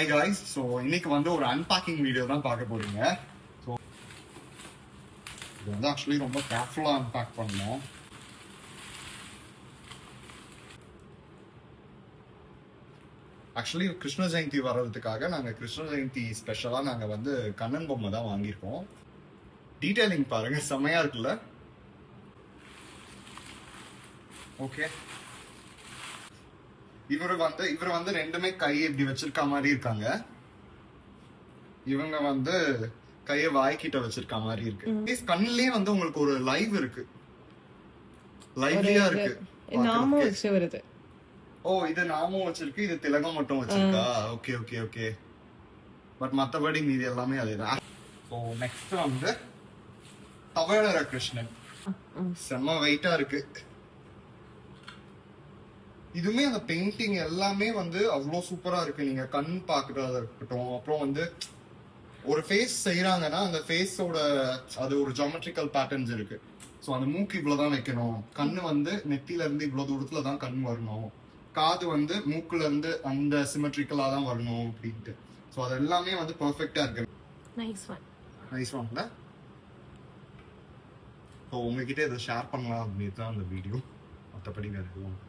Hi guys. So இன்னைக்கு வந்து ஒரு அன்பேக்கிங் வீடியோ தான் பார்க்க போறீங்க. ஸோ இது வந்து ஆக்சுவலி ரொம்ப கேர்ஃபுல்லாக அன்பேக் பண்ணோம். ஆக்சுவலி கிருஷ்ண ஜெயந்தி வர்றதுக்காக நாங்கள் கிருஷ்ண ஜெயந்தி ஸ்பெஷலாக நாங்கள் வந்து கண்ணன் பொம்மை தான் வாங்கியிருக்கோம். டீடைலிங் பாருங்க, செம்மையா இருக்குல்ல? ஓகே, இவர் வந்து ரெண்டுமே கை இப்படி வச்சிருக்க மாதிரி இருக்காங்க. இவங்க வந்து கைய வாய்க்கிட்ட வச்சிருக்க மாதிரி இருக்கு. கண்ணுலயே வந்து உங்களுக்கு ஒரு லைவ் இருக்கு, லைவ்லியா இருக்கு. நாமும் வச்சு வருது. ஓ, இது நாமும் வச்சிருக்கு, இது திலகம் மட்டும் வச்சிருக்கா. Okay okay okay. பட் மத்தபடி மீதி எல்லாமே அதேதான். ஸோ நெக்ஸ்ட் வந்து தவழற கிருஷ்ணன். செம்ம வெயிட்டா இருக்கு. இதுவுமே அந்த பெயிண்டிங் எல்லாமே வந்து அவ்வளவு சூப்பரா இருக்கு. நீங்க கண் பாக்குறதா இருக்கட்டும், அப்புறம் வந்து ஒரு ஃபேஸ் செய்யறாங்கன்னா அந்த ஃபேஸோட அது ஒரு ஜியோமெட்ரிக்கல் பேட்டர்ன்ஸ் இருக்கு. ஸோ அந்த மூக்கு இவ்வளவுதான் வைக்கணும், கண்ணு வந்து நெத்தில இருந்து இவ்வளவு தூரத்துல தான் கண் வரணும், காது வந்து மூக்குல இருந்து அந்த சிமெட்ரிக்கலா தான் வரணும் அப்படின்ட்டு. ஸோ அது எல்லாமே வந்து பெர்ஃபெக்டா இருக்கு. நைஸ் ஒன்ல. ஸோ உங்ககிட்ட இதை ஷேர் பண்ணலாம் அப்படின்னு தான் அந்த வீடியோ. மற்றபடி வேறு எதுவும்